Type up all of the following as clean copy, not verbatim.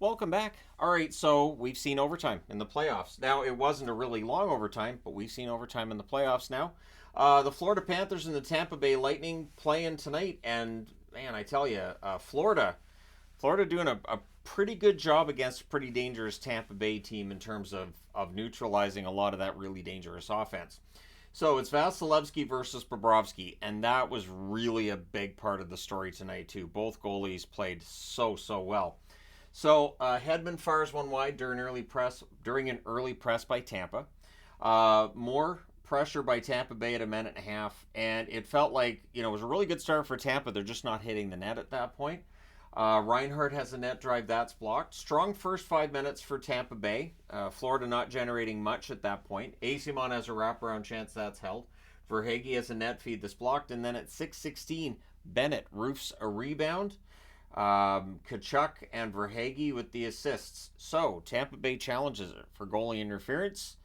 Welcome back. All right, so we've seen overtime in the playoffs. Now, it wasn't a really long overtime, but we've seen overtime in the playoffs now. The Florida Panthers and the Tampa Bay Lightning playing tonight, and man, I tell you, Florida doing a pretty good job against a pretty dangerous Tampa Bay team in terms of neutralizing a lot of that really dangerous offense. So it's Vasilevsky versus Bobrovsky, and that was really a big part of the story tonight too. Both goalies played so well. So Hedman fires one wide during an early press by Tampa. More pressure by Tampa Bay at a minute and a half, and it felt like it was a really good start for Tampa. They're just not hitting the net at that point. Reinhart has a net drive that's blocked. Strong first 5 minutes for Tampa Bay. Florida not generating much at that point. Asimon has a wraparound chance that's held. Verhaeghe has a net feed that's blocked, and then at 6:16, Bennett roofs a rebound. Kachuk and Verhaeghe with the assists. So Tampa Bay challenges it for goalie interference.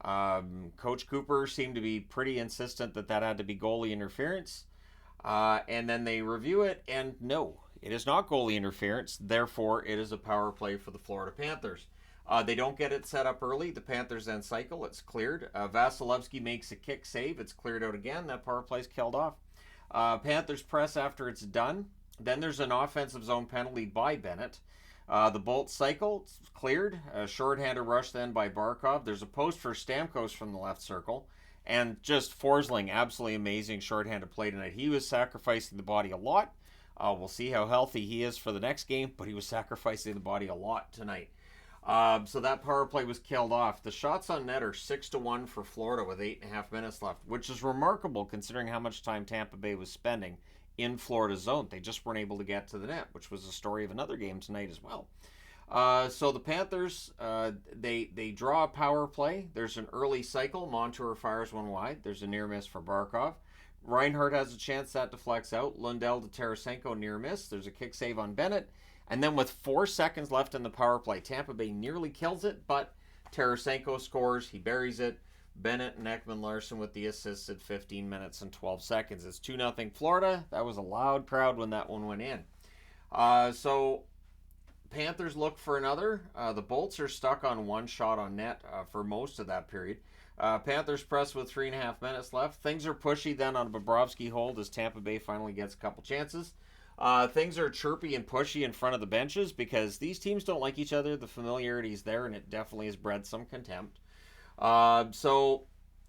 Coach Cooper seemed to be pretty insistent that had to be goalie interference. And then they review it, and no, it is not goalie interference. Therefore, it is a power play for the Florida Panthers. They don't get it set up early. The Panthers then cycle. It's cleared. Vasilevsky makes a kick save. It's cleared out again. That power play's killed off. Panthers press after it's done. Then there's an offensive zone penalty by Bennett. The Bolts cycle, it's cleared. A shorthanded rush then by Barkov. There's a post for Stamkos from the left circle. And just Forsling, absolutely amazing shorthanded play tonight. He was sacrificing the body a lot. We'll see how healthy he is for the next game, but he was sacrificing the body a lot tonight. So that power play was killed off. The shots on net are 6-1 for Florida with 8.5 minutes left, which is remarkable considering how much time Tampa Bay was spending in Florida's zone. They just weren't able to get to the net, which was the story of another game tonight as well. So the Panthers, they draw a power play. There's an early cycle. Montour fires one wide. There's a near miss for Barkov. Reinhart has a chance that deflects out. Lundell to Tarasenko near miss. There's a kick save on Bennett. And then with 4 seconds left in the power play, Tampa Bay nearly kills it, but Tarasenko scores. He buries it. Bennett and Ekman-Larsson with the assists at 15 minutes and 12 seconds. It's 2-0 Florida. That was a loud crowd when that one went in. So Panthers look for another. The Bolts are stuck on one shot on net for most of that period. Panthers press with 3.5 minutes left. Things are pushy then on a Bobrovsky hold as Tampa Bay finally gets a couple chances. Things are chirpy and pushy in front of the benches because these teams don't like each other. The familiarity is there, and it definitely has bred some contempt. So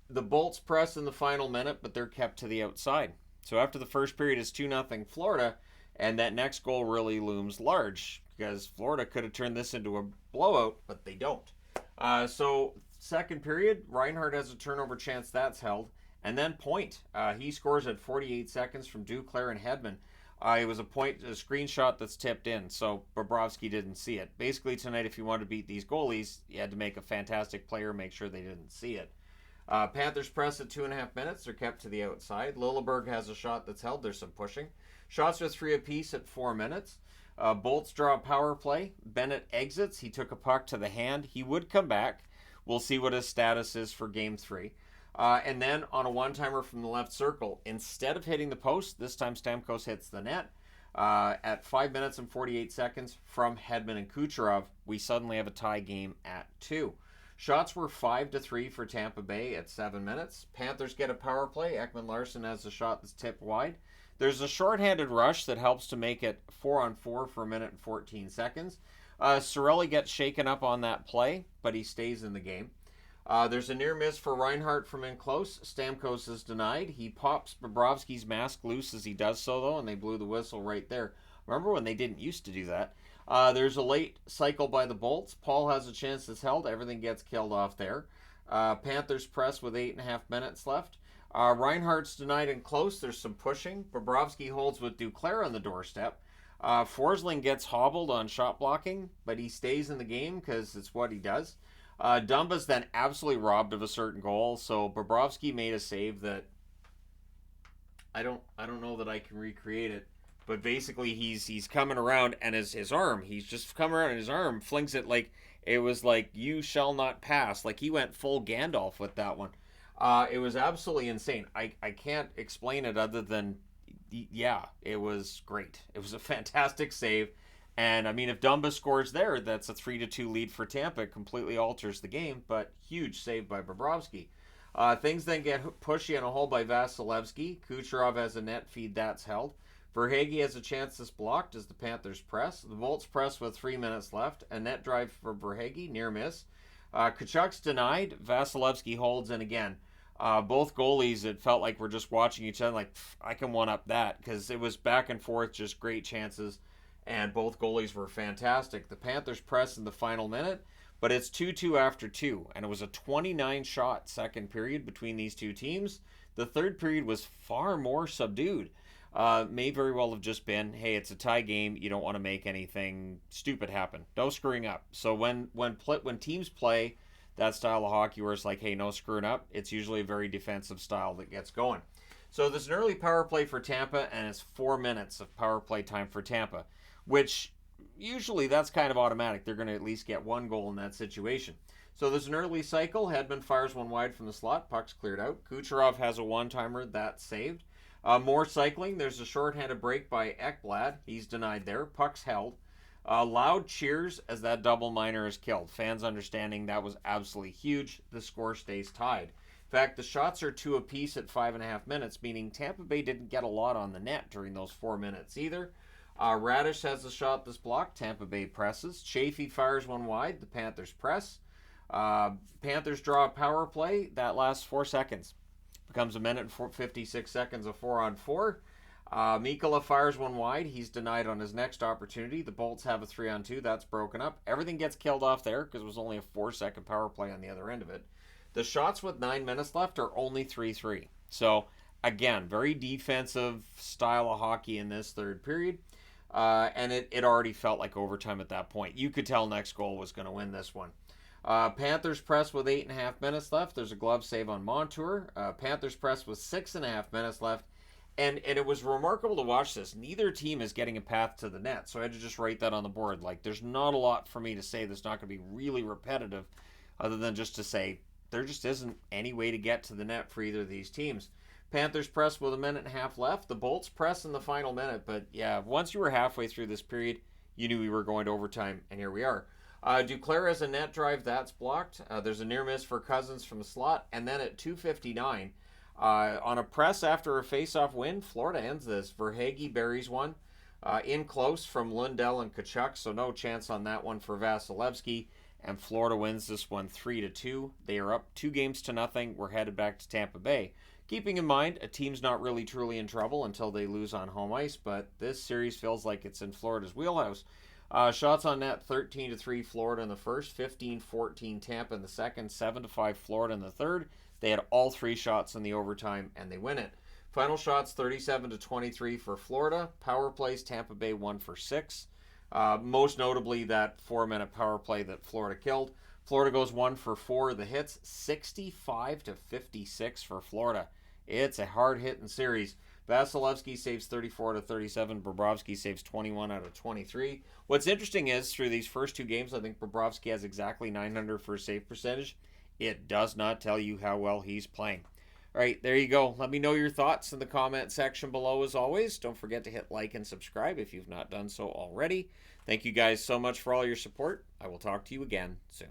the Bolts press in the final minute, but they're kept to the outside. So after the first period, it's 2-0 Florida, and that next goal really looms large because Florida could have turned this into a blowout, but they don't. So second period, Reinhart has a turnover chance that's held, and then Point. He scores at 48 seconds from Duclair and Hedman. It was a screenshot that's tipped in, so Bobrovsky didn't see it. Basically, tonight, if you wanted to beat these goalies, you had to make a fantastic player make sure they didn't see it. Panthers press at 2.5 minutes. They're kept to the outside. Lilleberg has a shot that's held. There's some pushing. Shots are 3 apiece at 4 minutes. Bolts draw a power play. Bennett exits. He took a puck to the hand. He would come back. We'll see what his status is for Game 3. And then on a one-timer from the left circle, instead of hitting the post, this time Stamkos hits the net. At 5 minutes and 48 seconds from Hedman and Kucherov, we suddenly have a tie game at 2. Shots were 5-3 for Tampa Bay at 7 minutes. Panthers get a power play. Ekman-Larsson has a shot that's tipped wide. There's a shorthanded rush that helps to make it 4-on-4 for a minute and 14 seconds. Cirelli gets shaken up on that play, but he stays in the game. There's a near miss for Reinhart from in close. Stamkos is denied. He pops Bobrovsky's mask loose as he does so, though, and they blew the whistle right there. Remember when they didn't used to do that? There's a late cycle by the Bolts. Paul has a chance that's held. Everything gets killed off there. Panthers press with 8.5 minutes left. Reinhart's denied in close. There's some pushing. Bobrovsky holds with Duclair on the doorstep. Forsling gets hobbled on shot blocking, but he stays in the game because it's what he does. Dumba's then absolutely robbed of a certain goal, so Bobrovsky made a save that I don't know that I can recreate it, but basically he's coming around and his arm, he's just coming around and his arm flings it like it was like you shall not pass, like he went full Gandalf with that one. It was absolutely insane. I can't explain it other than yeah, it was great. It was a fantastic save. And I mean, if Dumba scores there, that's a 3-2 lead for Tampa. It completely alters the game, but huge save by Bobrovsky. Things then get pushy in a hole by Vasilevsky. Kucherov has a net feed that's held. Verhaeghe has a chance that's blocked as the Panthers press. The Bolts press with 3 minutes left. A net drive for Verhaeghe, near miss. Kachuk's denied. Vasilevsky holds, and again, both goalies, it felt like we're just watching each other like, I can one-up that, because it was back and forth, just great chances, and both goalies were fantastic. The Panthers press in the final minute, but it's 2-2 after 2, and it was a 29-shot second period between these two teams. The third period was far more subdued. May very well have just been, hey, it's a tie game. You don't want to make anything stupid happen. No screwing up. So when teams play that style of hockey where it's like, hey, no screwing up, it's usually a very defensive style that gets going. So there's an early power play for Tampa, and it's 4 minutes of power play time for Tampa, which usually that's kind of automatic. They're going to at least get one goal in that situation. So there's an early cycle. Hedman fires one wide from the slot. Puck's cleared out. Kucherov has a one-timer. That's saved. More cycling. There's a shorthanded break by Ekblad. He's denied there. Puck's held. Loud cheers as that double minor is killed. Fans understanding that was absolutely huge. The score stays tied. In fact, the shots are 2 apiece at 5.5 minutes, meaning Tampa Bay didn't get a lot on the net during those 4 minutes either. Radish has a shot that's blocked. Tampa Bay presses. Chaffee fires one wide. The Panthers press. Panthers draw a power play. That lasts 4 seconds. Becomes a minute and 56 seconds of 4-on-4. Mikkola fires one wide. He's denied on his next opportunity. The Bolts have a 3-on-2. That's broken up. Everything gets killed off there because it was only a 4-second power play on the other end of it. The shots with 9 minutes left are only 3-3. So, again, very defensive style of hockey in this third period. And it already felt like overtime at that point. You could tell next goal was going to win this one. Panthers press with 8.5 minutes left. There's a glove save on Montour. Panthers press with 6.5 minutes left. And it was remarkable to watch this. Neither team is getting a path to the net. So I had to just write that on the board. Like, there's not a lot for me to say that's not going to be really repetitive other than just to say there just isn't any way to get to the net for either of these teams. Panthers press with a minute and a half left. The Bolts press in the final minute. But, yeah, once you were halfway through this period, you knew we were going to overtime, and here we are. Duclair has a net drive. That's blocked. There's a near miss for Cousins from the slot. And then at 2:59, on a press after a face-off win, Florida ends this. Verhaeghe buries one. In close from Lundell and Kachuk, so no chance on that one for Vasilevsky. And Florida wins this one 3-2. They are up 2-0. We're headed back to Tampa Bay. Keeping in mind, a team's not really truly in trouble until they lose on home ice, but this series feels like it's in Florida's wheelhouse. Shots on net, 13-3 Florida in the first, 15-14 Tampa in the second, 7-5 Florida in the third. They had all 3 shots in the overtime, and they win it. Final shots, 37-23 for Florida. Power plays, Tampa Bay 1 for 6. Most notably, that 4-minute power play that Florida killed. Florida goes 1 for 4. The hits, 65-56 for Florida. It's a hard-hitting series. Vasilevsky saves 34-37. Bobrovsky saves 21 out of 23. What's interesting is, through these first 2 games, I think Bobrovsky has exactly 900 for a save percentage. It does not tell you how well he's playing. All right, there you go. Let me know your thoughts in the comment section below as always. Don't forget to hit like and subscribe if you've not done so already. Thank you guys so much for all your support. I will talk to you again soon.